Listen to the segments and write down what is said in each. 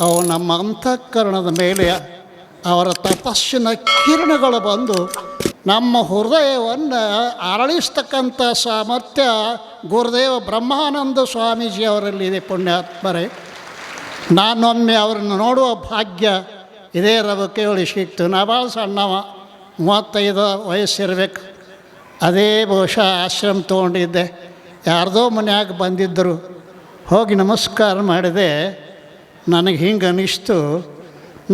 ಅವು ನಮ್ಮ ಅಂತಃಕರಣದ ಮೇಲೆ ಅವರ ತಪಸ್ಸಿನ ಕಿರಣಗಳು ಬಂದು ನಮ್ಮ ಹೃದಯವನ್ನು ಅರಳಿಸ್ತಕ್ಕಂಥ ಸಾಮರ್ಥ್ಯ ಗುರುದೇವ ಬ್ರಹ್ಮಾನಂದ ಸ್ವಾಮೀಜಿಯವರಲ್ಲಿದೆ. ಪುಣ್ಯಾತ್ಮರೇ, ನಾನೊಮ್ಮೆ ಅವರನ್ನು ನೋಡುವ ಭಾಗ್ಯ ಇದೇ ರವಕೆಯೊಳಗೆ ಸಿಕ್ತು. ನಾ ಭಾಳ ಸಣ್ಣವ, 35 ವಯಸ್ಸಿರಬೇಕು. ಅದೇ ಬಹುಶಃ ಆಶ್ರಮ ತೊಗೊಂಡಿದ್ದೆ. ಯಾರ್ದೋ ಮನ್ಯಾಗ ಬಂದಿದ್ದರು. ಹೋಗಿ ನಮಸ್ಕಾರ ಮಾಡಿದೆ. ನನಗೆ ಹಿಂಗೆ ಅನ್ನಿಸ್ತು,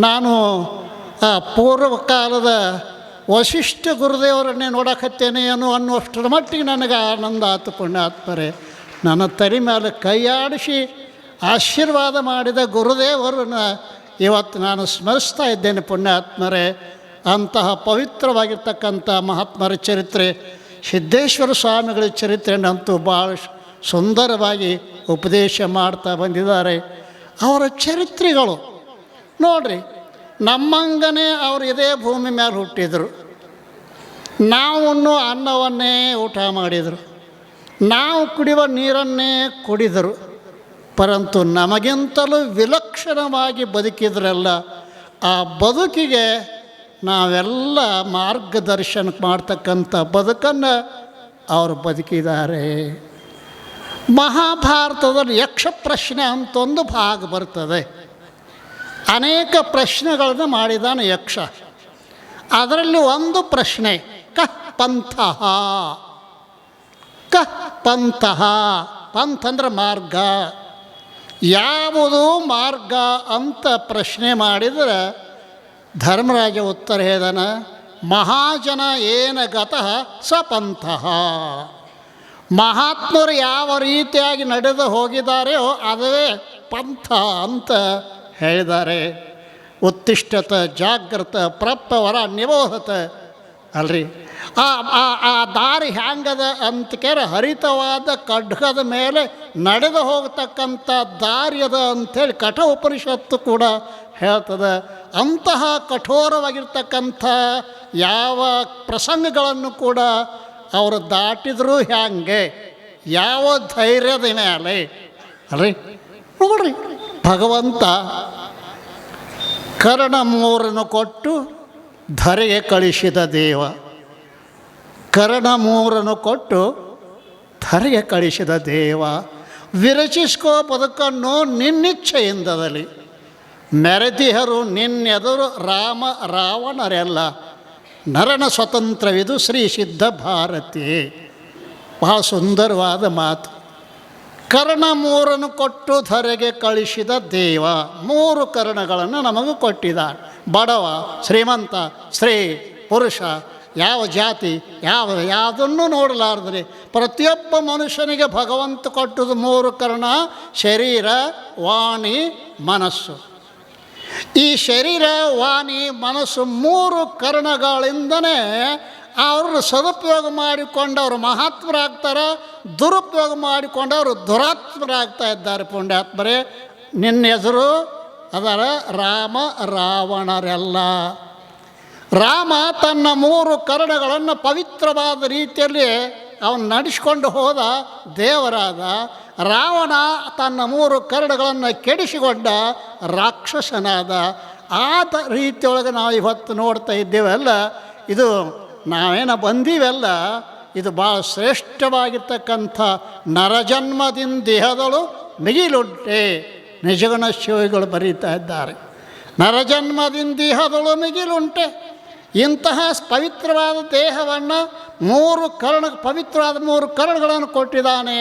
ನಾನು ಆ ಪೂರ್ವಕಾಲದ ವಶಿಷ್ಠ ಗುರುದೇವರನ್ನೇ ನೋಡಕತ್ತೇನೆ ಅನ್ನುವಷ್ಟರ ಮಟ್ಟಿಗೆ ನನಗೆ ಆನಂದ ಆಯ್ತು. ಪುಣ್ಯಾತ್ಮರೇ, ನನ್ನ ತಲೆ ಮೇಲೆ ಕೈಯಾಡಿಸಿ ಆಶೀರ್ವಾದ ಮಾಡಿದ ಗುರುದೇವರನ್ನು ಇವತ್ತು ನಾನು ಸ್ಮರಿಸ್ತಾ ಇದ್ದೇನೆ. ಪುಣ್ಯಾತ್ಮರೇ, ಅಂತಹ ಪವಿತ್ರವಾಗಿರ್ತಕ್ಕಂಥ ಮಹಾತ್ಮರ ಚರಿತ್ರೆ, ಸಿದ್ದೇಶ್ವರ ಸ್ವಾಮಿಗಳ ಚರಿತ್ರೆಯನ್ನಂತೂ ಭಾಳ ಸುಂದರವಾಗಿ ಉಪದೇಶ ಮಾಡ್ತಾ ಬಂದಿದ್ದಾರೆ. ಅವರ ಚರಿತ್ರೆಗಳು ನೋಡ್ರಿ, ನಮ್ಮಂಗನೇ ಅವರು ಇದೇ ಭೂಮಿ ಮೇಲೆ ಹುಟ್ಟಿದರು. ನಾವು ಅನ್ನವನ್ನೇ ಊಟ ಮಾಡಿದರು, ನಾವು ಕುಡಿಯುವ ನೀರನ್ನೇ ಕುಡಿದರು. ಪರಂತು ನಮಗಿಂತಲೂ ವಿಲಕ್ಷಣವಾಗಿ ಬದುಕಿದ್ರಲ್ಲ, ಆ ಬದುಕಿಗೆ ನಾವೆಲ್ಲ ಮಾರ್ಗದರ್ಶನ ಮಾಡ್ತಕ್ಕಂಥ ಬದುಕನ್ನು ಅವರು ಬದುಕಿದ್ದಾರೆ. ಮಹಾಭಾರತದಲ್ಲಿ ಯಕ್ಷ ಪ್ರಶ್ನೆ ಅಂತ ಒಂದು ಭಾಗ ಬರ್ತದೆ. ಅನೇಕ ಪ್ರಶ್ನೆಗಳನ್ನು ಮಾಡಿದಾನೆ ಯಕ್ಷ. ಅದರಲ್ಲಿ ಒಂದು ಪ್ರಶ್ನೆ ಕಃ ಪಂಥಃ. ಕಃ ಪಂಥಃ, ಪಂಥ ಅಂದರೆ ಮಾರ್ಗ. ಯಾವುದು ಮಾರ್ಗ ಅಂತ ಪ್ರಶ್ನೆ ಮಾಡಿದರೆ ಧರ್ಮರಾಜ ಉತ್ತರ ಹೇಳಿದನ, ಮಹಾಜನ ಏನ ಗತಃ ಸ ಪಂಥಃ. ಮಹಾತ್ಮರು ಯಾವ ರೀತಿಯಾಗಿ ನಡೆದು ಹೋಗಿದ್ದಾರೆಯೋ ಅದುವೇ ಪಂಥ ಅಂತ ಹೇಳಿದ್ದಾರೆ. ಉತ್ತಿಷ್ಠತ ಜಾಗ್ರತ ಪ್ರಪ್ಪವರ ನಿಬೋಧತ ಅಲ್ರಿ. ಆ ದಾರಿ ಹ್ಯಾಂಗದ ಅಂತ ಕೇಳ ಹರಿತವಾದ ಖಡ್ಗದ ಮೇಲೆ ನಡೆದು ಹೋಗ್ತಕ್ಕಂಥ ದಾರಿ ಅದ ಅಂಥೇಳಿ ಕಠ ಉಪನಿಷತ್ತು ಕೂಡ ಹೇಳ್ತದೆ. ಅಂತಹ ಕಠೋರವಾಗಿರ್ತಕ್ಕಂಥ ಯಾವ ಪ್ರಸಂಗಗಳನ್ನು ಕೂಡ ಅವರು ದಾಟಿದ್ರು ಹ್ಯಾಂಗೆ, ಯಾವ ಧೈರ್ಯದ ಮೇಲೆ ಅಲ್ರಿ. ನೋಡ್ರಿ, ಭಗವಂತ ಕರ್ಣ ಮೂರನ್ನು ಕೊಟ್ಟು ಧರೆಗೆ ಕಳಿಸಿದ ದೇವ. ಕರ್ಣ ಮೂರನ್ನು ಕೊಟ್ಟು ಧರೆಗೆ ಕಳಿಸಿದ ದೇವ. ವಿರಚಿಸ್ಕೋ ಬದುಕನ್ನು ನಿನ್ನಿಚ್ಛೆಯಿಂದದಲ್ಲಿ ಮೆರೆದಿಹರು ನಿನ್ನೆದುರು ರಾಮ ರಾವಣರೆಲ್ಲ. ನರನ ಸ್ವತಂತ್ರವಿದು ಶ್ರೀ ಸಿದ್ಧ ಭಾರತಿ. ಬಹಳ ಸುಂದರವಾದ ಮಾತು. ಕರ್ಣ ಮೂರನ್ನು ಕೊಟ್ಟು ಧರೆಗೆ ಕಳಿಸಿದ ದೇವ. 3 ಕರ್ಣಗಳನ್ನು ನಮಗೂ ಕೊಟ್ಟಿದ್ದಾನೆ. ಬಡವ, ಶ್ರೀಮಂತ, ಸ್ತ್ರೀ, ಪುರುಷ, ಯಾವ ಜಾತಿ, ಯಾವುದನ್ನು ನೋಡಲಾರ್ದ್ರೆ ಪ್ರತಿಯೊಬ್ಬ ಮನುಷ್ಯನಿಗೆ ಭಗವಂತ ಕೊಟ್ಟದು 3 ಕರ್ಣ: ಶರೀರ, ವಾಣಿ, ಮನಸ್ಸು. ಈ ಶರೀರ, ವಾಣಿ, ಮನಸ್ಸು 3 ಕರ್ಣಗಳಿಂದನೇ ಅವರು ಸದುಪಯೋಗ ಮಾಡಿಕೊಂಡು ಅವರು ಮಹಾತ್ಮರಾಗ್ತಾರೆ, ದುರುಪಯೋಗ ಮಾಡಿಕೊಂಡು ಅವರು ದುರಾತ್ಮರಾಗ್ತಾ ಇದ್ದಾರೆ. ಪುಣ್ಯಾತ್ಮರೇ, ನಿನ್ನ ಹೆಸರು ಅದರ ರಾಮ ರಾವಣರೆಲ್ಲ. ರಾಮ ತನ್ನ 3 ಕರ್ಣಗಳನ್ನು ಪವಿತ್ರವಾದ ರೀತಿಯಲ್ಲಿ ಅವನು ನಡೆಸ್ಕೊಂಡು ಹೋದ, ದೇವರಾದ. ರಾವಣ ತನ್ನ 3 ಕರ್ಣಗಳನ್ನು ಕೆಡಿಸಿಕೊಂಡ, ರಾಕ್ಷಸನಾದ. ಆದ ರೀತಿಯೊಳಗೆ ನಾವು ಇವತ್ತು ನೋಡ್ತಾ ಇದ್ದೇವಲ್ಲ, ಇದು ನಾವೇನ ಬಂದೀವೆಲ್ಲ, ಇದು ಭಾಳ ಶ್ರೇಷ್ಠವಾಗಿರ್ತಕ್ಕಂಥ ನರಜನ್ಮದಿಂದ ದೇಹದಳು ಮಿಗಿಲುಂಟೆ. ನಿಜಗಣ ಶಿವಗಳು ಬರೀತಾ ಇದ್ದಾರೆ, ನರಜನ್ಮದಿಂದ ದೇಹದಳು ಮಿಗಿಲುಂಟೆ. ಇಂತಹ ಪವಿತ್ರವಾದ ದೇಹವನ್ನು 3 ಪವಿತ್ರವಾದ 3 ಕರ್ಣಗಳನ್ನು ಕೊಟ್ಟಿದ್ದಾನೆ.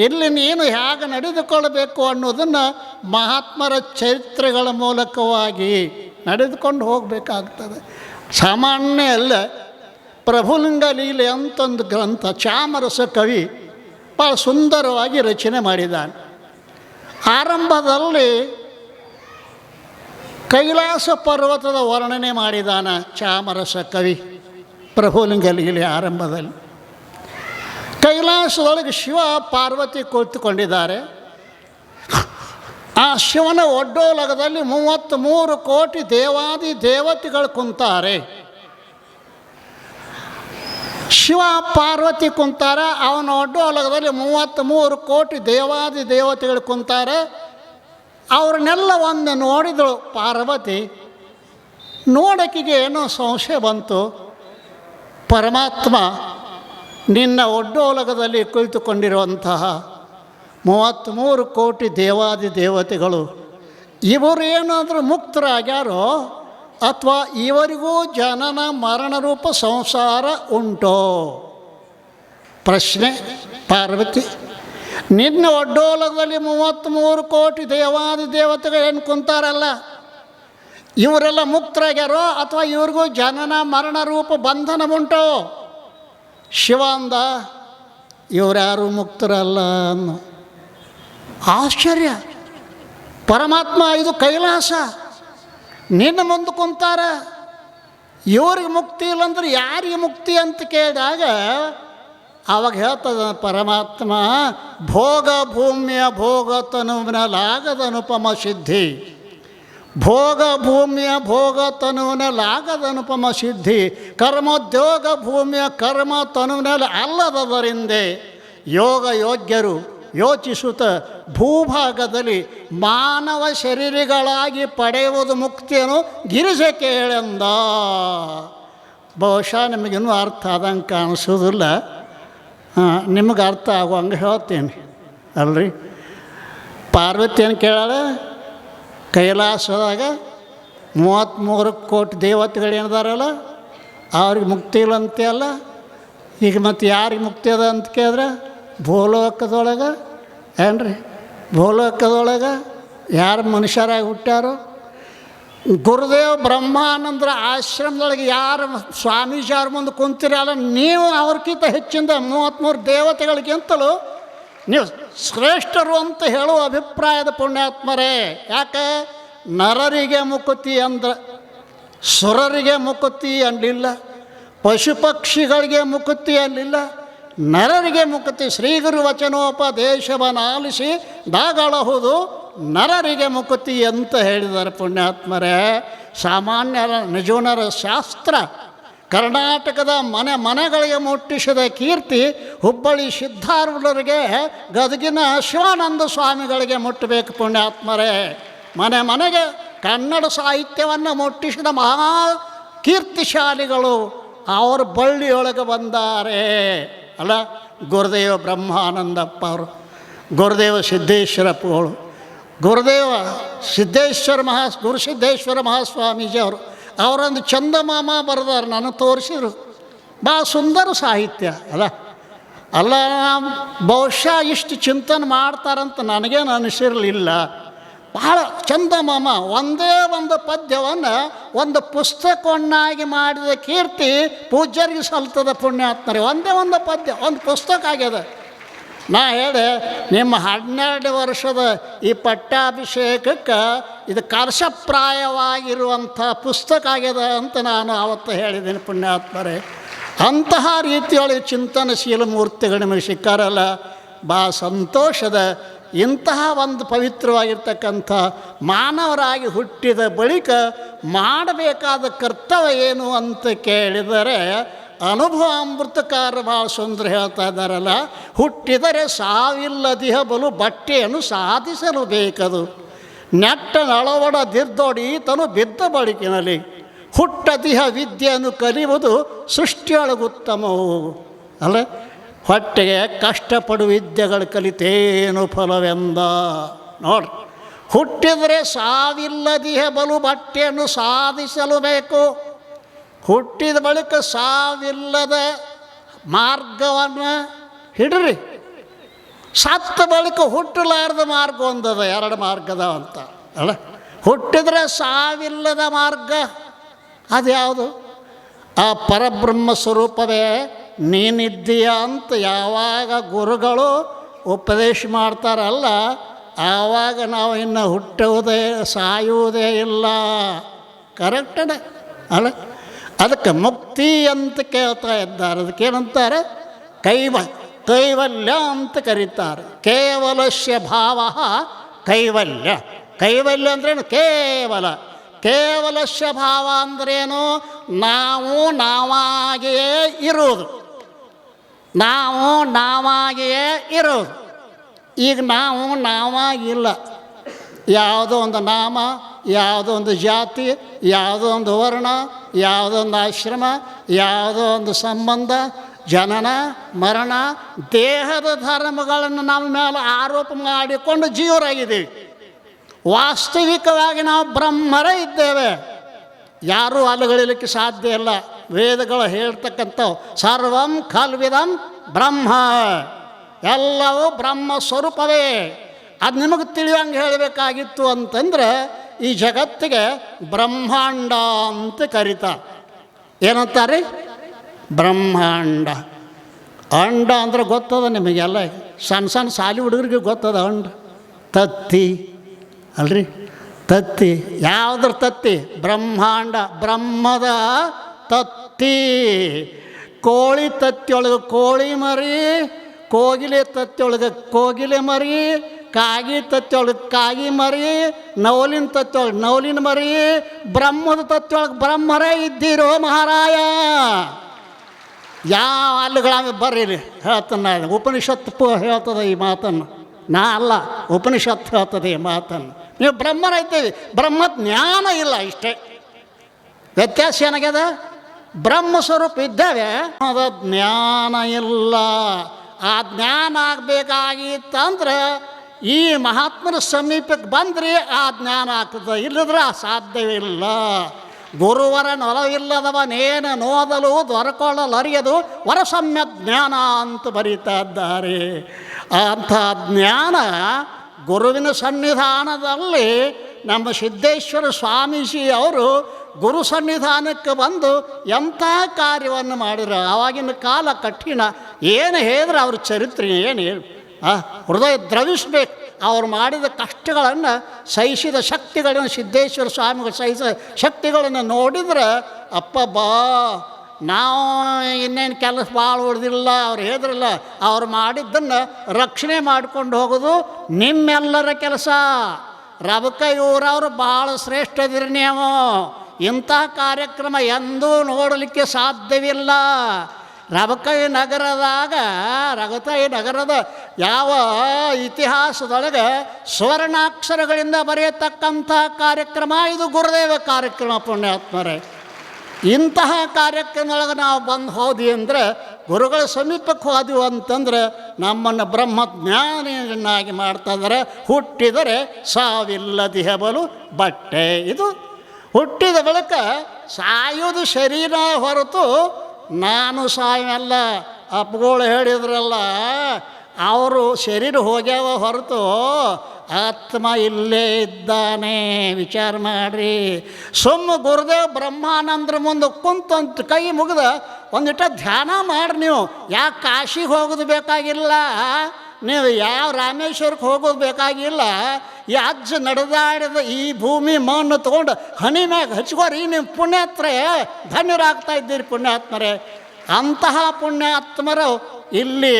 ಇಲ್ಲಿ ನೀನು ಹೇಗೆ ನಡೆದುಕೊಳ್ಳಬೇಕು ಅನ್ನೋದನ್ನು ಮಹಾತ್ಮರ ಚರಿತ್ರೆಗಳ ಮೂಲಕವಾಗಿ ನಡೆದುಕೊಂಡು ಹೋಗಬೇಕಾಗ್ತದೆ. ಸಾಮಾನ್ಯ ಅಲ್ಲ. ಪ್ರಭುಲಿಂಗ ಲೀಲೆ ಅಂತೊಂದು ಗ್ರಂಥ ಚಾಮರಸ ಕವಿ ಭಾಳ ಸುಂದರವಾಗಿ ರಚನೆ ಮಾಡಿದ್ದಾನೆ. ಆರಂಭದಲ್ಲಿ ಕೈಲಾಸ ಪರ್ವತದ ವರ್ಣನೆ ಮಾಡಿದಾನ ಚಾಮರಸ ಕವಿ. ಪ್ರಭುಲಿಂಗ ಲೀಲೆ ಆರಂಭದಲ್ಲಿ ಕೈಲಾಸದೊಳಗೆ ಶಿವ ಪಾರ್ವತಿ ಕುಳಿತುಕೊಂಡಿದ್ದಾರೆ. ಆ ಶಿವನ ಒಡ್ಡೋಲಗದಲ್ಲಿ 33 ಕೋಟಿ ದೇವಾದಿ ದೇವತೆಗಳು ಕುಂತಾರೆ. ಶಿವ ಪಾರ್ವತಿ ಕುಂತಾರೆ. ಅವನ ಒಡ್ಡೋಲಗದಲ್ಲಿ 33 ಕೋಟಿ ದೇವಾದಿ ದೇವತೆಗಳು ಕುಂತಾರೆ. ಅವ್ರನ್ನೆಲ್ಲ ಒಮ್ಮೆ ನೋಡಿದಳು ಪಾರ್ವತಿ. ನೋಡೋಕ್ಕಿಗೆ ಏನೋ ಸಂಶಯ ಬಂತು. ಪರಮಾತ್ಮ ನಿನ್ನ ಒಡ್ಡೋಲಗದಲ್ಲಿ ಕುಳಿತುಕೊಂಡಿರುವಂತಹ 33 ಕೋಟಿ ದೇವಾದಿ ದೇವತೆಗಳು ಇವರೇನಾದರೂ ಮುಕ್ತರಾಗ್ಯಾರೋ ಅಥವಾ ಇವರಿಗೂ ಜನನ ಮರಣ ರೂಪ ಸಂಸಾರ ಉಂಟೋ? ಪ್ರಶ್ನೆ. ಪಾರ್ವತಿ, ನಿನ್ನ ಒಡ್ಡೋಲಗದಲ್ಲಿ 33 ಕೋಟಿ ದೇವಾದಿ ದೇವತೆಗಳು ಏನು ಕುಂತಾರಲ್ಲ, ಇವರೆಲ್ಲ ಮುಕ್ತರಾಗ್ಯಾರೋ ಅಥವಾ ಇವ್ರಿಗೂ ಜನನ ಮರಣ ರೂಪ ಬಂಧನ ಉಂಟೋ? ಶಿವ ಅಂದ, ಇವರ್ಯಾರು ಮುಕ್ತರಲ್ಲ ಅನ್ನೋ. ಆಶ್ಚರ್ಯ. ಪರಮಾತ್ಮ ಇದು ಕೈಲಾಸ, ನಿನ್ನ ಮುಂದೆ ಕುಂತಾರ, ಇವ್ರಿಗೆ ಮುಕ್ತಿ ಇಲ್ಲಂದ್ರೆ ಯಾರಿಗೆ ಮುಕ್ತಿ ಅಂತ ಕೇಳಿದಾಗ ಆವಾಗ ಹೇಳ್ತದ ಪರಮಾತ್ಮ, ಭೋಗ ಭೂಮಿಯ ಭೋಗ ತನುವಿನಲಾಗದ ಅನುಪಮ ಸಿದ್ಧಿ. ಭೋಗ ಭೂಮಿಯ ಭೋಗ ತನುವಿನಲಾಗದ ಅನುಪಮ ಸಿದ್ಧಿ, ಕರ್ಮೋದ್ಯೋಗ ಭೂಮಿಯ ಕರ್ಮ ತನುವಿನಲ್ಲಿ ಅಲ್ಲದವರಿಂದೆ ಯೋಗ ಯೋಗ್ಯರು ಯೋಚಿಸುತ್ತ ಭೂಭಾಗದಲ್ಲಿ ಮಾನವ ಶರೀರಿಗಳಾಗಿ ಪಡೆಯುವುದು ಮುಕ್ತಿಯನ್ನು ಗಿರಿಜೆ ಕೇಳೆಂದ. ಬಹುಶಃ ನಿಮಗಿನ್ನೂ ಅರ್ಥ ಆದಂಗೆ ಕಾಣಿಸೋದಿಲ್ಲ. ನಿಮಗೆ ಅರ್ಥ ಆಗುವಂಗೆ ಹೇಳ್ತೀನಿ ಅಲ್ರಿ. ಪಾರ್ವತಿಯನ್ನು ಕೇಳಾಳ, ಕೈಲಾಸದಾಗ 33 ಕೋಟಿ ದೇವತೆಗಳೇನಿದಾರಲ್ಲ ಅವ್ರಿಗೆ ಮುಕ್ತಿ ಇಲ್ಲ ಅಂತೆಯಲ್ಲ. ಈಗ ಮತ್ತು ಯಾರಿಗೆ ಮುಕ್ತಿ ಅದ ಅಂತ ಕೇಳಿದ್ರೆ ಭೂಲೋಕದೊಳಗೆ ಏನ್ರಿ, ಭೂಲೋಕದೊಳಗೆ ಯಾರು ಮನುಷ್ಯರಾಗಿ ಹುಟ್ಟ್ಯಾರೋ, ಗುರುದೇವ್ ಬ್ರಹ್ಮಾನಂದರ ಆಶ್ರಮದೊಳಗೆ ಯಾರು ಸ್ವಾಮೀಜಿ ಅವ್ರ ಮುಂದೆ ಕುಂತಿರಲ್ಲ, ನೀವು ಅವ್ರಿಗಿಂತ ಹೆಚ್ಚಿಂದ 33 ದೇವತೆಗಳಿಗಿಂತಲೂ ನೀವು ಶ್ರೇಷ್ಠರು ಅಂತ ಹೇಳುವ ಅಭಿಪ್ರಾಯದ ಪುಣ್ಯಾತ್ಮರೇ. ಯಾಕೆ? ನರರಿಗೆ ಮುಕುತಿ ಅಂದ್ರೆ ಸುರರಿಗೆ ಮುಕುತಿ ಅನ್ನಲಿಲ್ಲ, ಪಶು ಪಕ್ಷಿಗಳಿಗೆ ಮುಕುತಿ ಅನ್ನಲಿಲ್ಲ, ನರರಿಗೆ ಮುಕುತಿ. ಶ್ರೀಗುರು ವಚನೋಪದೇಶವನ್ನಾಲಿಸಿ ದಾಗಳಹುದು ನರರಿಗೆ ಮುಕುತಿ ಅಂತ ಹೇಳಿದ್ದಾರೆ ಪುಣ್ಯಾತ್ಮರೇ. ಸಾಮಾನ್ಯ ನಿಜವನರ ಶಾಸ್ತ್ರ ಕರ್ನಾಟಕದ ಮನೆಗಳಿಗೆ ಮುಟ್ಟಿಸಿದ ಕೀರ್ತಿ ಹುಬ್ಬಳ್ಳಿ ಸಿದ್ಧಾರೂಢರಿಗೆ, ಗದಗಿನ ಶಿವಾನಂದ ಸ್ವಾಮಿಗಳಿಗೆ ಮುಟ್ಟಬೇಕು ಪುಣ್ಯಾತ್ಮರೇ. ಮನೆಗೆ ಕನ್ನಡ ಸಾಹಿತ್ಯವನ್ನು ಮುಟ್ಟಿಸಿದ ಮಹಾ ಕೀರ್ತಿಶಾಲಿಗಳು ಅವ್ರ ಬಳ್ಳಿಯೊಳಗೆ ಬಂದಾರೆ ಅಲ್ಲ. ಗುರುದೇವ ಬ್ರಹ್ಮಾನಂದಪ್ಪ ಅವರು, ಗುರುದೇವ ಸಿದ್ದೇಶ್ವರಪ್ಪಗಳು, ಗುರುದೇವ ಗುರುಸಿದ್ದೇಶ್ವರ ಮಹಾಸ್ವಾಮೀಜಿ ಅವರು ಅವರೊಂದು ಚಂದಮಾಮ ಬರೆದಾರೆ, ನನಗೆ ತೋರಿಸಿದ್ರು. ಭಾಳ ಸುಂದರ ಸಾಹಿತ್ಯ ಅಲ್ಲ. ಬಹುಶಃ ಇಷ್ಟು ಚಿಂತನೆ ಮಾಡ್ತಾರಂತ ನನಗೇನು ಅನಿಸಿರಲಿಲ್ಲ. ಭಾಳ ಚಂದಮಾಮ ಒಂದೇ ಒಂದು ಪದ್ಯವನ್ನು ಒಂದು ಪುಸ್ತಕವನ್ನಾಗಿ ಮಾಡಿದ ಕೀರ್ತಿ ಪೂಜ್ಯರಿಗೆ ಸಲ್ತದ ಪುಣ್ಯಾತ್ಮರೇ. ಒಂದೇ ಒಂದು ಪದ್ಯ ಒಂದು ಪುಸ್ತಕ ಆಗ್ಯದ. ನಾ ಹೇಳಿ ನಿಮ್ಮ 12 ವರ್ಷದ ಈ ಪಟ್ಟಾಭಿಷೇಕಕ್ಕೆ ಇದು ಕಲಶಪ್ರಾಯವಾಗಿರುವಂಥ ಪುಸ್ತಕ ಆಗ್ಯದ ಅಂತ ನಾನು ಆವತ್ತು ಹೇಳಿದ್ದೀನಿ ಪುಣ್ಯಾತ್ಮರೇ. ಅಂತಹ ರೀತಿಯೊಳಗೆ ಚಿಂತನಶೀಲ ಮೂರ್ತಿಗಳು ನಿಮಗೆ ಸಿಕ್ಕಾರಲ್ಲ, ಭಾಳ ಸಂತೋಷದ. ಇಂತಹ ಒಂದು ಪವಿತ್ರವಾಗಿರ್ತಕ್ಕಂಥ ಮಾನವರಾಗಿ ಹುಟ್ಟಿದ ಬಳಿಕ ಮಾಡಬೇಕಾದ ಕರ್ತವ್ಯ ಏನು ಅಂತ ಕೇಳಿದರೆ ಅನುಭವಾಮೃತಕಾರ ಭಾಳ ಸುಂದರ ಹೇಳ್ತಾ ಇದ್ದಾರಲ್ಲ, ಹುಟ್ಟಿದರೆ ಸಾವಿಲ್ಲದಿಹ ಬಲು ಬಟ್ಟೆಯನ್ನು ಸಾಧಿಸಲು ಬೇಕದು, ನೆಟ್ಟನಳವಡದಿರ್ದೊಡಿ ತನು ಬಿದ್ದ ಬಳಿಕಿನಲ್ಲಿ, ಹುಟ್ಟದಿಹ ವಿದ್ಯೆಯನ್ನು ಕಲಿಯುವುದು ಸೃಷ್ಟಿಯೊಳಗುತ್ತಮವು ಅಲ್ಲ. ಹೊಟ್ಟೆಗೆ ಕಷ್ಟಪಡುವ ವಿದ್ಯೆಗಳು ಕಲಿತೇನು ಫಲವೆಂದ ನೋಡ್ರಿ. ಹುಟ್ಟಿದರೆ ಸಾವಿಲ್ಲದಿಹ ಬಲು ಬಟ್ಟೆಯನ್ನು ಸಾಧಿಸಲು ಬೇಕು. ಹುಟ್ಟಿದ ಬಳಿಕ ಸಾವಿಲ್ಲದ ಮಾರ್ಗವನ್ನು ಹಿಡ್ರಿ. ಸತ್ತ ಬಳಿಕ ಹುಟ್ಟಲಾರದ ಮಾರ್ಗ ಒಂದದ, 2 ಮಾರ್ಗದ ಅಂತ ಅಲ್ಲ. ಹುಟ್ಟಿದ್ರೆ ಸಾವಿಲ್ಲದ ಮಾರ್ಗ ಅದು ಯಾವುದು? ಆ ಪರಬ್ರಹ್ಮ ಸ್ವರೂಪವೇ ನೀನಿದ್ದೀಯ ಅಂತ ಯಾವಾಗ ಗುರುಗಳು ಉಪದೇಶ ಮಾಡ್ತಾರಲ್ಲ, ಆವಾಗ ನಾವು ಇನ್ನು ಹುಟ್ಟುವುದೇ ಸಾಯುವುದೇ ಇಲ್ಲ. ಕರೆಕ್ಟೇ ಅಲ್ಲ. ಅದಕ್ಕೆ ಮುಕ್ತಿ ಅಂತ ಕೇಳ್ತಾ ಇದ್ದಾರೆ. ಅದಕ್ಕೇನಂತಾರೆ? ಕೈವಲ್ಯ ಅಂತ ಕರೀತಾರೆ. ಕೇವಲಸ್ಯ ಭಾವ ಕೈವಲ್ಯ. ಕೈವಲ್ಯ ಅಂದ್ರೇನು? ಕೇವಲಸ್ಯ ಭಾವ ಅಂದ್ರೇನು? ನಾವು ನಾವಾಗಿಯೇ ಇರೋದು. ಈಗ ನಾವು ನಾವಾಗಿಲ್ಲ. ಯಾವುದೋ ಒಂದು ನಾಮ, ಯಾವುದೋ ಒಂದು ಜಾತಿ, ಯಾವುದೋ ಒಂದು ವರ್ಣ, ಯಾವುದೋ ಒಂದು ಆಶ್ರಮ, ಯಾವುದೋ ಒಂದು ಸಂಬಂಧ, ಜನನ ಮರಣ, ದೇಹದ ಧರ್ಮಗಳನ್ನು ನಮ್ಮ ಮೇಲೆ ಆರೋಪ ಮಾಡಿಕೊಂಡು ಜೀವರಾಗಿದ್ದೀವಿ. ವಾಸ್ತವಿಕವಾಗಿ ನಾವು ಬ್ರಹ್ಮರೇ ಇದ್ದೇವೆ. ಯಾರೂ ಅಲ್ಲಗಳಿಲಿಕ್ಕೆ ಸಾಧ್ಯ ಇಲ್ಲ. ವೇದಗಳು ಹೇಳ್ತಕ್ಕಂಥವು ಸರ್ವಂ ಖಲ್ವಿದಂ ಬ್ರಹ್ಮ, ಎಲ್ಲವೂ ಬ್ರಹ್ಮ ಸ್ವರೂಪವೇ. ಅದು ನಿಮಗೆ ತಿಳಿಯೋಂಗೆ ಹೇಳಬೇಕಾಗಿತ್ತು ಅಂತಂದ್ರೆ ಈ ಜಗತ್ತಿಗೆ ಬ್ರಹ್ಮಾಂಡ ಅಂತ ಕರೀತಾರೆ. ಏನಂತಾರೆ? ಬ್ರಹ್ಮಾಂಡ. ಅಂಡ ಅಂದ್ರೆ ಗೊತ್ತದ ನಿಮಗೆಲ್ಲ, ಸಣ್ಣ ಸಣ್ಣ ಶಾಲಿ ಹುಡುಗರಿಗೆ ಗೊತ್ತದ. ಅಂಡ ತತ್ತಿ ಅಲ್ರಿ, ತತ್ತಿ. ಯಾವುದ್ರ ತತ್ತಿ? ಬ್ರಹ್ಮಾಂಡ, ಬ್ರಹ್ಮದ ತತ್ತಿ. ಕೋಳಿ ತತ್ತಿಯೊಳಗೆ ಕೋಳಿ ಮರಿ, ಕೋಗಿಲೆ ತತ್ತಿಯೊಳಗೆ ಕೋಗಿಲೆ ಮರಿ, ಕಾಗಿ ತತ್ತಿಯೊಳಗೆ ಕಾಗಿ ಮರಿ, ನವಲಿನ ತತ್ತಿಯೊಳಗೆ ನವಲಿನ ಮರಿ. ಬ್ರಹ್ಮದ ತತ್ತಿಯೊಳಗೆ ಬ್ರಹ್ಮರೇ ಇದ್ದೀರೋ ಮಹಾರಾಯ. ಯಾವ ಅಲ್ಲುಗಳಾಗ ಬರ್ರಿ ಹೇಳ್ತಾನೆ. ಉಪನಿಷತ್ತು ಹೇಳ್ತದೆ ಈ ಮಾತನ್ನು, ನಾ ಅಲ್ಲ, ಉಪನಿಷತ್ತು ಹೇಳ್ತದೆ ಈ ಮಾತನ್ನು. ನೀವು ಬ್ರಹ್ಮರ ಇದ್ದೀವಿ, ಬ್ರಹ್ಮ ಜ್ಞಾನ ಇಲ್ಲ, ಇಷ್ಟೇ ವ್ಯತ್ಯಾಸ. ಏನಾಗ್ಯದ? ಬ್ರಹ್ಮ ಸ್ವರೂಪ ಇದ್ದೇವೆ, ಅದ ಜ್ಞಾನ ಇಲ್ಲ. ಆ ಜ್ಞಾನ ಆಗಬೇಕಾಗಿತ್ತಂದ್ರೆ ಈ ಮಹಾತ್ಮನ ಸಮೀಪಕ್ಕೆ ಬಂದರೆ ಆ ಜ್ಞಾನ ಆಗ್ತದೆ, ಇಲ್ಲದ್ರೆ ಸಾಧ್ಯವಿಲ್ಲ. ಗುರುವರ ನೊಲವಿಲ್ಲದವನೇನು ನೋದಲು ದೊರಕೊಳ್ಳಲು ಅರಿಯದು ವರಸಮ್ಯ ಜ್ಞಾನ ಅಂತ ಬರೀತಾ ಇದ್ದಾರೆ. ಅಂಥ ಜ್ಞಾನ ಗುರುವಿನ ಸನ್ನಿಧಾನದಲ್ಲಿ ನಮ್ಮ ಸಿದ್ದೇಶ್ವರ ಸ್ವಾಮೀಜಿ ಅವರು ಗುರು ಸನ್ನಿಧಾನಕ್ಕೆ ಬಂದು ಎಂಥ ಕಾರ್ಯವನ್ನು ಮಾಡಿದ್ರು. ಆವಾಗಿನ ಕಾಲ ಕಠಿಣ. ಏನು ಹೇಳಿದ್ರೆ ಅವ್ರ ಚರಿತ್ರೆ ಏನು ಹೇಳಿ ಹೃದಯ ದ್ರವಿಸ್ಬೇಕು. ಅವ್ರು ಮಾಡಿದ ಕಷ್ಟಗಳನ್ನು ಸಹಿಸಿದ ಶಕ್ತಿಗಳನ್ನು ಸಿದ್ದೇಶ್ವರ ಸ್ವಾಮಿಗಳು ಸಹಿಸಿದ ಶಕ್ತಿಗಳನ್ನು ನೋಡಿದ್ರೆ ಅಪ್ಪ ಬಾ, ನಾವು ಇನ್ನೇನು ಕೆಲಸ ಭಾಳ ಉಳಿದಿಲ್ಲ. ಅವ್ರು ಹೇಳಿದ್ರಲ್ಲ, ಅವ್ರು ಮಾಡಿದ್ದನ್ನು ರಕ್ಷಣೆ ಮಾಡ್ಕೊಂಡು ಹೋಗೋದು ನಿಮ್ಮೆಲ್ಲರ ಕೆಲಸ. ರಬಕ ಇವರವರು ಭಾಳ ಶ್ರೇಷ್ಠದಿರಿ ನೀವು. ಇಂಥ ಕಾರ್ಯಕ್ರಮ ಎಂದೂ ನೋಡಲಿಕ್ಕೆ ಸಾಧ್ಯವಿಲ್ಲ. ರಬಕೈ ನಗರದ ಯಾವ ಇತಿಹಾಸದೊಳಗೆ ಸ್ವರ್ಣಾಕ್ಷರಗಳಿಂದ ಬರೆಯತಕ್ಕಂಥ ಕಾರ್ಯಕ್ರಮ ಇದು ಗುರುದೇವ ಕಾರ್ಯಕ್ರಮ. ಪುಣ್ಯಾತ್ಮರೇ, ಇಂತಹ ಕಾರ್ಯಕ್ರಮದೊಳಗೆ ನಾವು ಬಂದು ಹೋದ್ವಿ ಅಂದರೆ, ಗುರುಗಳ ಸಮೀಪಕ್ಕೆ ಹೋದ್ವಿ ಅಂತಂದ್ರೆ ನಮ್ಮನ್ನು ಬ್ರಹ್ಮಜ್ಞಾನಿಯನ್ನಾಗಿ ಮಾಡ್ತಾಯಿದ್ದಾರೆ. ಹುಟ್ಟಿದರೆ ಸಾವಿಲ್ಲದಿಹ ಬಲು ಬಟ್ಟೆ. ಇದು ಹುಟ್ಟಿದ ಬಳಿಕ ಸಾಯೋದು ಶರೀರ ಹೊರತು ನಾನು ಸಾಯಲ್ಲ. ಅಪ್ಪಗಳು ಹೇಳಿದ್ರಲ್ಲ, ಅವರು ಶರೀರ ಹೋಗ್ಯಾವ ಹೊರತು ಆತ್ಮ ಇಲ್ಲೇ ಇದ್ದಾನೆ. ವಿಚಾರ ಮಾಡಿರಿ. ಗುರುದೇವ್ ಬ್ರಹ್ಮಾನಂದ್ರ ಮುಂದೆ ಕುಂತಂತ ಕೈ ಮುಗಿದ ಒಂದಿಟ ಧ್ಯಾನ ಮಾಡಿ. ನೀವು ಯಾಕೆ ಕಾಶಿಗೆ ಹೋಗೋದು ಬೇಕಾಗಿಲ್ಲ, ನೀವು ಯಾವ ರಾಮೇಶ್ವರಕ್ಕೆ ಹೋಗೋದು ಬೇಕಾಗಿಲ್ಲ. ಈ ಅಜ್ಜ ನಡೆದಾಡಿದ ಈ ಭೂಮಿ ಮಣ್ಣು ತೊಗೊಂಡು ಹನಿ ಮ್ಯಾಗ ಹಚ್ಕೋರಿ. ನೀವು ಪುಣ್ಯಾತ್ಮರೇ, ಧನ್ಯರಾಗ್ತಾ ಇದ್ದೀರಿ ಪುಣ್ಯಾತ್ಮರೇ. ಅಂತಹ ಪುಣ್ಯಾತ್ಮರು ಇಲ್ಲಿ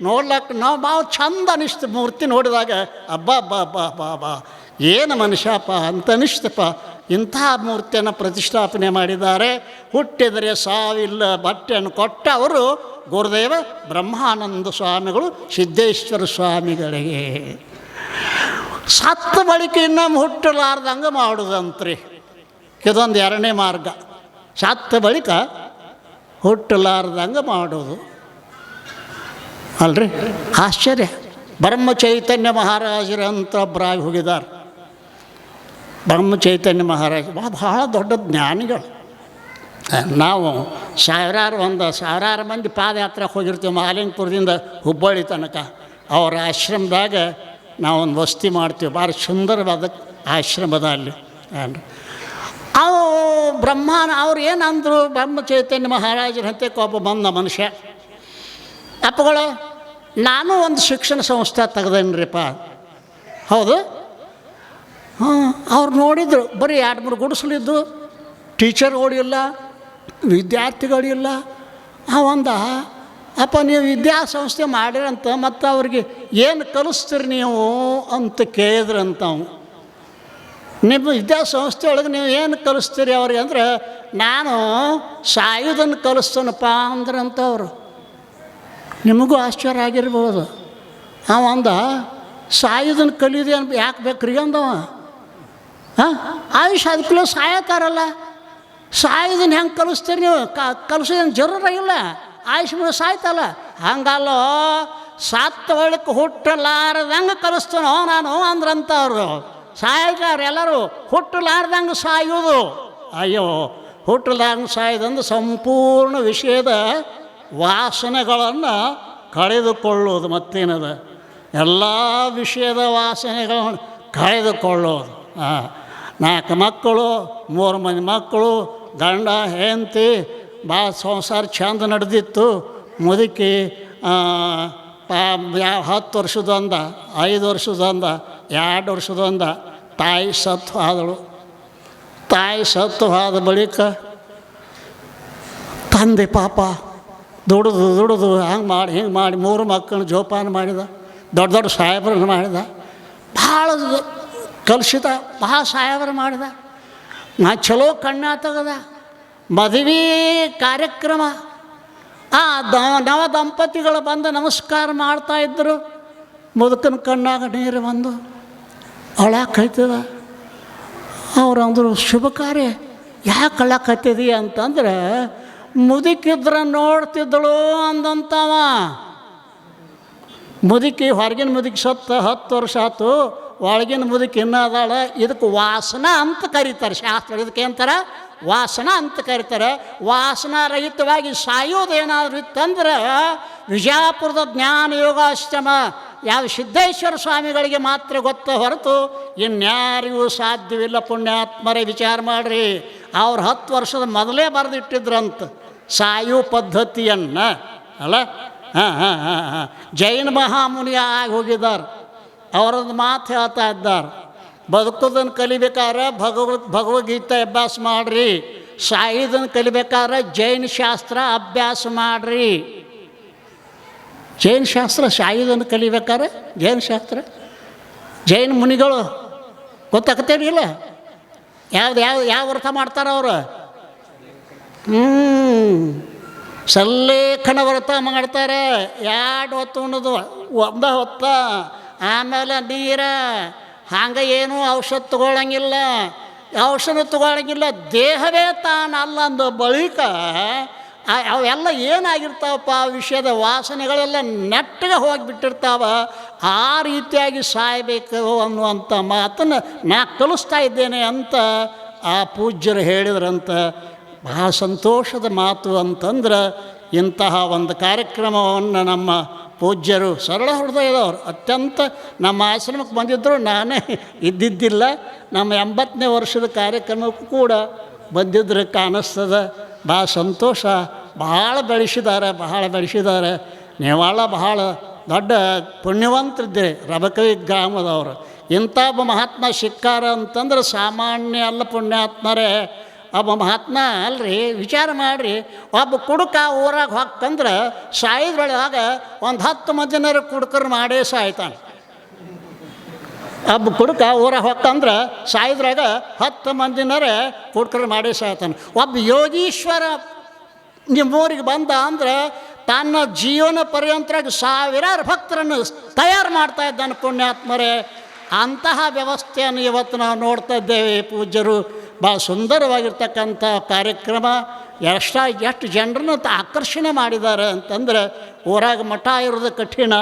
ನೋಡ್ಲಕ್ಕೆ ನಾವು ಭಾಳ ಚಂದ ಅನಿಸ್ತು. ಮೂರ್ತಿ ನೋಡಿದಾಗ ಅಬ್ಬಾ ಏನು ಮನುಷ್ಯಪ್ಪ ಅಂತ ಅನಿಸ್ತಪ್ಪ. ಇಂತಹ ಮೂರ್ತಿಯನ್ನು ಪ್ರತಿಷ್ಠಾಪನೆ ಮಾಡಿದ್ದಾರೆ. ಹುಟ್ಟಿದರೆ ಸಾವಿಲ್ಲ ಬಟ್ಟೆಯನ್ನು ಕೊಟ್ಟ ಅವರು ಗುರುದೇವ ಬ್ರಹ್ಮಾನಂದ ಸ್ವಾಮಿಗಳು ಸಿದ್ದೇಶ್ವರ ಸ್ವಾಮಿಗಳಿಗೆ. ಸತ್ತ ಬಳಿಕ ಇನ್ನೊಮ್ಮೆ ಹುಟ್ಟಲಾರ್ದಂಗೆ ಮಾಡೋದಂತ್ರಿ. ಇದೊಂದು ಎರಡನೇ ಮಾರ್ಗ. ಸತ್ತ ಬಳಿಕ ಹುಟ್ಟಲಾರ್ದಂಗೆ ಮಾಡೋದು ಅಲ್ರಿ. ಆಶ್ಚರ್ಯ. ಬ್ರಹ್ಮ ಚೈತನ್ಯ ಮಹಾರಾಜರಂತ ಒಬ್ಬರಾಗಿ ಹೋಗಿದ್ದಾರೆ. ಬ್ರಹ್ಮ ಚೈತನ್ಯ ಮಹಾರಾಜ ಬಹಳ ದೊಡ್ಡ ಜ್ಞಾನಿಗಳು. ನಾವು ಸಾವಿರಾರು ಮಂದಿ ಪಾದಯಾತ್ರೆಗೆ ಹೋಗಿರ್ತೀವಿ ಮಹಾಲಿಂಗಪುರದಿಂದ ಹುಬ್ಬಳ್ಳಿ ತನಕ. ಅವ್ರ ಆಶ್ರಮದಾಗ ನಾವೊಂದು ವಸತಿ ಮಾಡ್ತೀವಿ. ಭಾಳ ಸುಂದರವಾದ ಆಶ್ರಮದ ಅಲ್ಲಿ. ಅವು ಅವ್ರು ಏನಂದರು, ಬ್ರಹ್ಮ ಚೈತನ್ಯ ಮಹಾರಾಜರ ಹಂತಕ್ಕೆ ಒಬ್ಬ ಬಂದ ಮನುಷ್ಯ, ಅಪ್ಪಗಳು ನಾನು ಒಂದು ಶಿಕ್ಷಣ ಸಂಸ್ಥೆ ತೆಗೆದೇನ್ರಿಪ್ಪ. ಹೌದು. ಅವ್ರು ನೋಡಿದ್ರು ಬರೀ 2-3 ಗುಡಿಸಲಿದ್ದು, ಟೀಚರ್ಗಳಿಲ್ಲ, ವಿದ್ಯಾರ್ಥಿಗಳಿಲ್ಲ. ಅವಂದ ಅಪ್ಪ ನೀವು ವಿದ್ಯಾಸಂಸ್ಥೆ ಮಾಡಿರಂತ ಮತ್ತು ಅವ್ರಿಗೆ ಏನು ಕಲಿಸ್ತೀರಿ ನೀವು ಅಂತ ಕೇಳಿದ್ರಂತ. ನಿಮ್ಮ ವಿದ್ಯಾಸಂಸ್ಥೆ ಒಳಗೆ ನೀವು ಏನು ಕಲಿಸ್ತೀರಿ ಅವ್ರಿಗೆ ಅಂದರೆ, ನಾನು ಸಾಯುವುದನ್ನು ಕಲಿಸ್ತೇನಪ್ಪ ಅಂದ್ರಂಥವ್ರು. ನಿಮಗೂ ಆಶ್ಚರ್ಯ ಆಗಿರ್ಬೋದು. ಅವಂದ ಸಾಯುವುದನ್ನು ಕಲಿಯೋದೇನು ಯಾಕೆ ಬೇಕ್ರಿ ಅಂದವ. ಹಾಂ ಆಯುಷ್ ಅದಕ್ಕೂ ಸಾಯತಾರಲ್ಲ, ಸಾಯೋದನ್ನ ಹೆಂಗೆ ಕಲಿಸ್ತೀರಿ ನೀವು? ಕಲಿಸೋದೇನು ಜರೂರಾಗಿಲ್ಲ, ಆಯುಷ್ ಮೇಲೆ ಸಾಯ್ತಲ್ಲ. ಹಂಗಲ್ಲೋ, ಸತ್ತ ಒಳಕ್ಕೆ ಹುಟ್ಟಲಾರ್ದಂಗೆ ಕಲಿಸ್ತಾನೋ ನಾನು ಅಂದ್ರಂಥವ್ರು. ಸಾಯ್ತಾರೆ ಎಲ್ಲರೂ, ಹುಟ್ಟಲಾರ್ದಂಗೆ ಸಾಯೋದು. ಅಯ್ಯೋ, ಹುಟ್ಟಲಾರ್ದಂಗೆ ಸಾಯೋದಂದ್ರೆ ಸಂಪೂರ್ಣ ವಿಷಯದ ವಾಸನೆಗಳನ್ನು ಕಳೆದುಕೊಳ್ಳೋದು. ಮತ್ತೇನದ? ಎಲ್ಲ ವಿಷಯದ ವಾಸನೆಗಳನ್ನು ಕಳೆದುಕೊಳ್ಳೋದು. 4 ಮಕ್ಕಳು, 3 ಮಂದಿ ಮಕ್ಕಳು, ಗಂಡ ಹೆಂಡತಿ, ಭಾಳ ಸಂಸಾರ ಚಂದ ನಡೆದಿತ್ತು. ಮುದುಕಿ 10 ವರ್ಷದೊಂದ, 5 ವರ್ಷದೊಂದ, 2 ವರ್ಷದೊಂದ ತಾಯಿ ಸತ್ತು ಆದಳು. ತಾಯಿ ಸತ್ತು ಆದ ಬಳಿಕ ತಂದೆ ಪಾಪ ದುಡಿದು ಹಂಗೆ ಮಾಡಿ ಹಿಂಗೆ ಮಾಡಿ 3 ಮಕ್ಕಳನ್ನ ಜೋಪಾನ ಮಾಡಿದ. ದೊಡ್ಡ ದೊಡ್ಡ ಸಾಹೇಬ್ರನ್ನ ಮಾಡಿದ, ಭಾಳ ಕಲುಷಿತ, ಭಾಳ ಸಾಹೇಬ್ರ ಮಾಡಿದ. ನಾ ಚಲೋ ಕಣ್ಣ ತೆಗದ. ಮದುವೆ ಕಾರ್ಯಕ್ರಮ, ನವ ದಂಪತಿಗಳು ಬಂದು ನಮಸ್ಕಾರ ಮಾಡ್ತಾಯಿದ್ರು. ಮುದುಕನ ಕಣ್ಣಾಗ ನೀರು ಬಂದು ಅಳಾಕೈತದ. ಅವ್ರು ಅಂದರು, ಶುಭ ಕಾರ್ಯ ಯಾಕೆ ಅಳಾಕತ್ತಿದಿ ಅಂತಂದ್ರೆ, ಮುದುಕಿದ್ರೆ ನೋಡ್ತಿದ್ದಳು ಅಂದಂತವ. ಮುದುಕಿ ಹೊರಗಿನ ಮುದುಕಿ ಸತ್ತ 10 ವರ್ಷ ಆಯ್ತು, ಒಳಗಿನ ಮುದುಕಿ ಇನ್ನೂ ಅದಾಳ. ಇದಕ್ಕೆ ವಾಸನ ಅಂತ ಕರೀತಾರೆ ಶಾಸ್ತ್ರ. ಇದಕ್ಕೆ ಅಂತಾರೆ ವಾಸನ ಅಂತ ಕರೀತಾರೆ. ವಾಸನ ರಹಿತವಾಗಿ ಸಾಯೋದೇನಾದ್ರು ಇತ್ತಂದ್ರೆ ವಿಜಯಪುರದ ಜ್ಞಾನ ಯೋಗಾಶ್ರಮ ಯಾವ ಸಿದ್ದೇಶ್ವರ ಸ್ವಾಮಿಗಳಿಗೆ ಮಾತ್ರ ಗೊತ್ತ ಹೊರತು ಇನ್ಯಾರಿಗೂ ಸಾಧ್ಯವಿಲ್ಲ. ಪುಣ್ಯಾತ್ಮರೇ ವಿಚಾರ ಮಾಡಿರಿ. ಅವ್ರು 10 ವರ್ಷದ ಮೊದಲೇ ಬರೆದಿಟ್ಟಿದ್ರಂತ ಸಾಯು ಪದ್ಧತಿಯನ್ನು ಅಲ್ಲ. ಜೈನ ಮಹಾಮುನಿ ಆಗಿ ಹೋಗಿದ್ದಾರೆ. ಅವರದ್ದು ಮಾತು ಹೇಳ್ತಾ ಇದ್ದಾರೆ, ಬದುಕೋದನ್ನು ಕಲಿಬೇಕಾದ್ರೆ ಭಗವದ್ಗೀತೆ ಅಭ್ಯಾಸ ಮಾಡಿರಿ, ಸಾಯೋದನ್ನು ಕಲಿಬೇಕಾದ್ರೆ ಜೈನ ಶಾಸ್ತ್ರ ಅಭ್ಯಾಸ ಮಾಡಿರಿ. ಜೈನ ಶಾಸ್ತ್ರ ಸಾಯೋದನ್ನು ಕಲಿಬೇಕಾದ್ರೆ ಜೈನ ಶಾಸ್ತ್ರ, ಜೈನ ಮುನಿಗಳು ಗೊತ್ತಾಗ್ತೇನಿಲ್ಲ ಯಾವ ವ್ರತ ಮಾಡ್ತಾರೆ ಅವರು? ಸಲ್ಲೇಖನ ವ್ರತ ಮಾಡ್ತಾರೆ. 2 ಹೊತ್ತು ಉಣ್ಣೋದು, 1 ಹೊತ್ತ. ಆಮೇಲೆ ನೀರ, ಹಂಗೆ ಏನೂ ಔಷಧ ತಗೊಳ್ಳಂಗಿಲ್ಲ, ಔಷಧ ತಗೊಳ್ಳಂಗಿಲ್ಲ. ದೇಹವೇ ತಾನಲ್ಲ ಅಂದ ಬಳಿಕ ಅವೆಲ್ಲ ಏನಾಗಿರ್ತಾವಪ್ಪ, ಆ ವಿಷಯದ ವಾಸನೆಗಳೆಲ್ಲ ನೆಟ್ಟಗೆ ಹೋಗಿಬಿಟ್ಟಿರ್ತಾವ. ಆ ರೀತಿಯಾಗಿ ಸಾಯಬೇಕು ಅನ್ನುವಂಥ ಮಾತನ್ನು ನಾ ಕಲಿಸ್ತಾ ಇದ್ದೇನೆ ಅಂತ ಆ ಪೂಜ್ಯರು ಹೇಳಿದ್ರಂತ. ಬಹಳ ಸಂತೋಷದ ಮಾತು ಅಂತಂದ್ರೆ, ಇಂತಹ ಒಂದು ಕಾರ್ಯಕ್ರಮವನ್ನು ನಮ್ಮ ಪೂಜ್ಯರು ಸರಳ ಹೃದಯದವರು ಅತ್ಯಂತ ನಮ್ಮ ಆಶ್ರಮಕ್ಕೆ ಬಂದಿದ್ದರು. ನಾನೇ ಇದ್ದಿದ್ದಿಲ್ಲ. ನಮ್ಮ 80ನೇ ವರ್ಷದ ಕಾರ್ಯಕ್ರಮಕ್ಕೂ ಕೂಡ ಬಂದಿದ್ರೆ ಕಾಣಿಸ್ತದೆ. ಭಾಳ ಸಂತೋಷ. ಭಾಳ ಬೆಳೆಸಿದ್ದಾರೆ. ನೀವೆಲ್ಲ ಬಹಳ ದೊಡ್ಡ ಪುಣ್ಯವಂತರಿದ್ದೀರಿ. ರಬಕವಿ ಗ್ರಾಮದವರು ಇಂಥ ಒಬ್ಬ ಮಹಾತ್ಮ ಸಿಕ್ಕಾರ ಅಂತಂದ್ರೆ ಸಾಮಾನ್ಯ ಅಲ್ಲ ಪುಣ್ಯಾತ್ಮರೇ. ಒಬ್ಬ ಮಹಾತ್ಮ ಅಲ್ರಿ, ವಿಚಾರ ಮಾಡಿರಿ. ಒಬ್ಬ ಕುಡುಕ ಊರಾಗ ಹೊಕ್ಕಂದ್ರೆ ಸಾಯಿದ್ರೊಳಗೆ ಒಂದು 10 ಮಂದಿನಾರು ಕುಡುಕರು ಮಾಡೇ ಸಾಯ್ತಾನೆ. ಒಬ್ಬ ಕುಡುಕ ಊರಾಗ ಹೊಕ್ಕಂದ್ರೆ ಸಾಯಿದ್ರಾಗ 10 ಮಂದಿನಾರೇ ಕುಡುಕರು ಮಾಡೇ ಸಾಯ್ತಾನೆ. ಒಬ್ಬ ಯೋಗೀಶ್ವರ ನಿಮ್ಮೂರಿಗೆ ಬಂದ ಅಂದ್ರೆ ತನ್ನ ಜೀವನ ಪರ್ಯಂತರಾಗಿ 1000 ಭಕ್ತರನ್ನು ತಯಾರು ಮಾಡ್ತಾ ಇದ್ದಾನೆ ಪುಣ್ಯಾತ್ಮರೇ. ಅಂತಹ ವ್ಯವಸ್ಥೆಯನ್ನು ಇವತ್ತು ನಾವು ನೋಡ್ತಾ ಇದ್ದೇವೆ. ಪೂಜ್ಯರು ಭಾಳ ಸುಂದರವಾಗಿರ್ತಕ್ಕಂಥ ಕಾರ್ಯಕ್ರಮ. ಎಷ್ಟು ಜನರನ್ನು ಆಕರ್ಷಣೆ ಮಾಡಿದ್ದಾರೆ ಅಂತಂದ್ರೆ, ಊರಾಗ ಮಠ ಇರೋದು ಕಠಿಣ,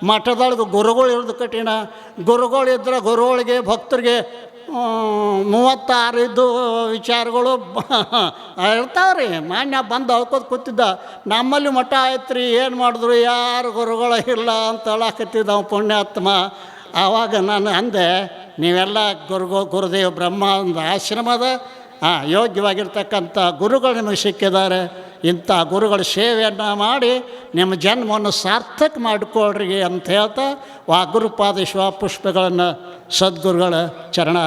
ಮಠದೊಳಗೆ ಗುರುಗಳು ಇರೋದು ಕಠಿಣ. ಗುರುಗಳಿದ್ರೆ ಗುರುಗಳಿಗೆ ಭಕ್ತರಿಗೆ 36 ಇದ್ದು ವಿಚಾರಗಳು ಇರ್ತಾವ್ರಿ. ಮಾನ್ಯ ಬಂದು ಅಳ್ಕೋದು ಕೂತಿದ್ದ, ನಮ್ಮಲ್ಲಿ ಮಠ ಆಯ್ತು ರೀ, ಏನು ಮಾಡಿದ್ರು ಯಾರು ಗುರುಗಳು ಇಲ್ಲ ಅಂತ ಹೇಳಕತ್ತಿದ್ದ ಅವ ಪುಣ್ಯಾತ್ಮ. ಆವಾಗ ನಾನು ಅಂದೆ, ನೀವೆಲ್ಲ ಗುರುದೇವ ಬ್ರಹ್ಮಾನಂದ ಆಶ್ರಮದ ಯೋಗ್ಯವಾಗಿರ್ತಕ್ಕಂಥ ಗುರುಗಳು ನಿಮಗೆ ಸಿಕ್ಕಿದ್ದಾರೆ. ಇಂಥ ಗುರುಗಳ ಸೇವೆಯನ್ನು ಮಾಡಿ ನಿಮ್ಮ ಜನ್ಮವನ್ನು ಸಾರ್ಥಕ ಮಾಡಿಕೊಳ್ರಿ ಅಂತ ಹೇಳ್ತಾ ಗುರುಪಾದ ಶಿವ ಪುಷ್ಪಗಳನ್ನು ಸದ್ಗುರುಗಳ ಚರಣ